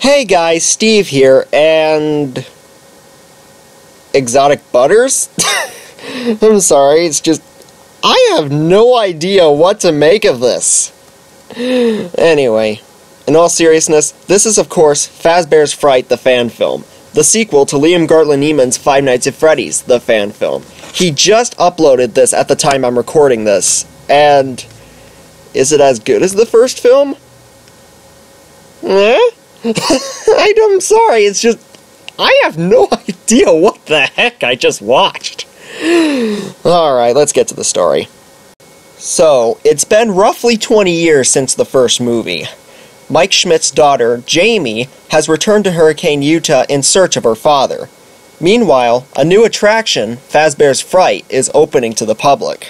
Hey guys, Steve here, and... Exotic Butters? I'm sorry, it's just... I have no idea what to make of this. Anyway, in all seriousness, this is of course Fazbear's Fright, the fan film. The sequel to Liam Gartland-Neiman's Five Nights at Freddy's, the fan film. He just uploaded this at the time I'm recording this, and... Is it as good as the first film? Eh? I'm sorry, it's just... I have no idea what the heck I just watched. Alright, let's get to the story. So, it's been roughly 20 years since the first movie. Mike Schmidt's daughter, Jamie, has returned to Hurricane, Utah in search of her father. Meanwhile, a new attraction, Fazbear's Fright, is opening to the public.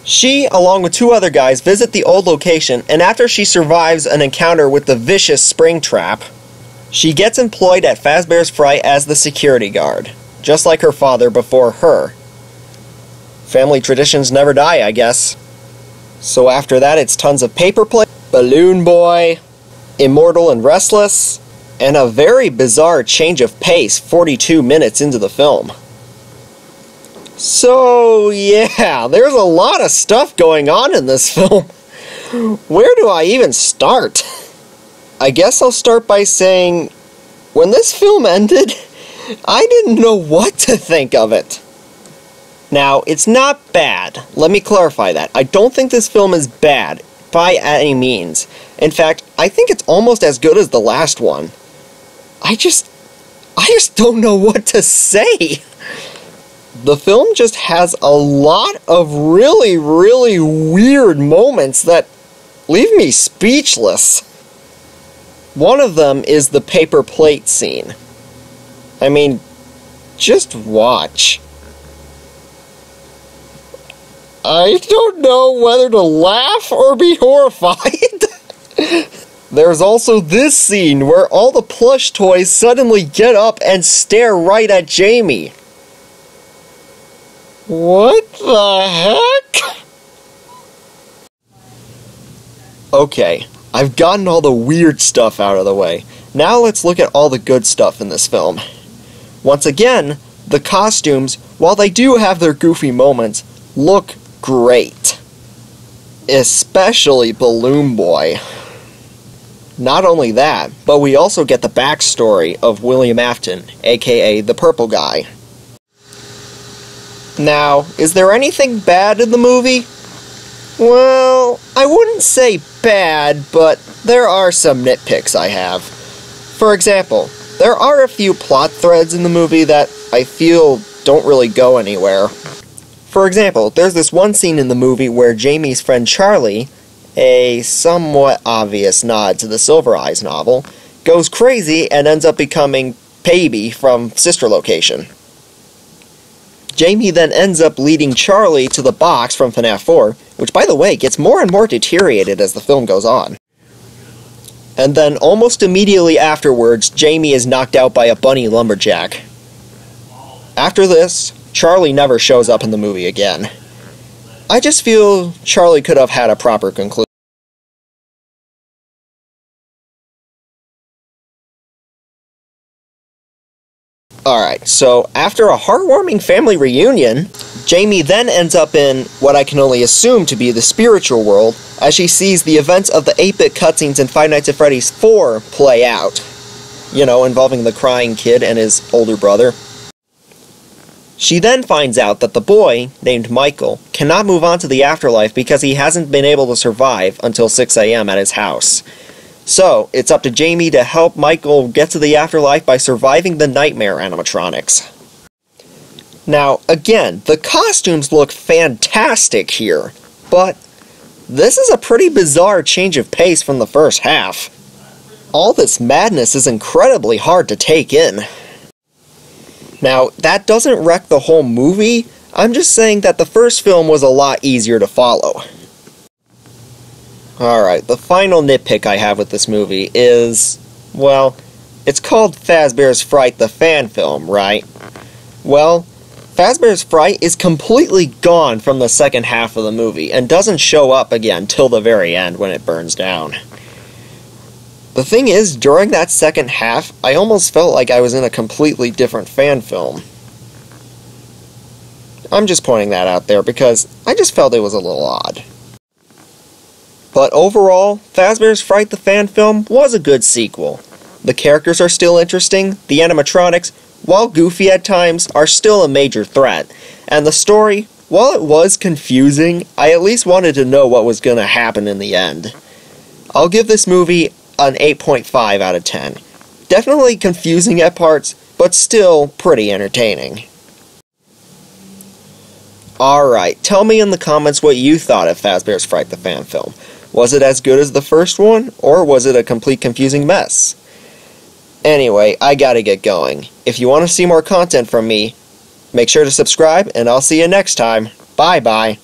She, along with two other guys, visit the old location, and after she survives an encounter with the vicious Springtrap, she gets employed at Fazbear's Fright as the security guard, just like her father before her. Family traditions never die, I guess. So after that, it's tons of paper play, Balloon Boy, Immortal and Restless, and a very bizarre change of pace 42 minutes into the film. So, yeah, there's a lot of stuff going on in this film. Where do I even start? I guess I'll start by saying, when this film ended, I didn't know what to think of it. Now, it's not bad. Let me clarify that. I don't think this film is bad, by any means. In fact, I think it's almost as good as the last one. I just don't know what to say. The film just has a lot of really, really weird moments that leave me speechless. One of them is the paper plate scene. I mean, just watch. I don't know whether to laugh or be horrified. There's also this scene where all the plush toys suddenly get up and stare right at Jamie. What the heck? Okay, I've gotten all the weird stuff out of the way. Now let's look at all the good stuff in this film. Once again, the costumes, while they do have their goofy moments, look great. Especially Balloon Boy. Not only that, but we also get the backstory of William Afton, aka the Purple Guy. Now, is there anything bad in the movie? Well, I wouldn't say bad, but there are some nitpicks I have. For example, there are a few plot threads in the movie that I feel don't really go anywhere. For example, there's this one scene in the movie where Jamie's friend Charlie, a somewhat obvious nod to the Silver Eyes novel, goes crazy and ends up becoming Baby from Sister Location. Jamie then ends up leading Charlie to the box from FNAF 4, which by the way gets more and more deteriorated as the film goes on. And then almost immediately afterwards, Jamie is knocked out by a bunny lumberjack. After this, Charlie never shows up in the movie again. I just feel Charlie could have had a proper conclusion. Alright, so after a heartwarming family reunion, Jamie then ends up in what I can only assume to be the spiritual world as she sees the events of the 8-bit cutscenes in Five Nights at Freddy's 4 play out. You know, involving the crying kid and his older brother. She then finds out that the boy, named Michael, cannot move on to the afterlife because he hasn't been able to survive until 6 a.m. at his house. So, it's up to Jamie to help Michael get to the afterlife by surviving the nightmare animatronics. Now, again, the costumes look fantastic here, but this is a pretty bizarre change of pace from the first half. All this madness is incredibly hard to take in. Now, that doesn't wreck the whole movie, I'm just saying that the first film was a lot easier to follow. Alright, the final nitpick I have with this movie is, well, it's called Fazbear's Fright, the fan film, right? Well, Fazbear's Fright is completely gone from the second half of the movie, and doesn't show up again till the very end when it burns down. The thing is, during that second half, I almost felt like I was in a completely different fan film. I'm just pointing that out there because I just felt it was a little odd. But overall, Fazbear's Fright the fan film was a good sequel. The characters are still interesting, the animatronics, while goofy at times, are still a major threat, and the story, while it was confusing, I at least wanted to know what was going to happen in the end. I'll give this movie an 8.5 out of 10. Definitely confusing at parts, but still pretty entertaining. Alright, tell me in the comments what you thought of Fazbear's Fright the fan film. Was it as good as the first one, or was it a complete confusing mess? Anyway, I gotta get going. If you want to see more content from me, make sure to subscribe, and I'll see you next time. Bye-bye.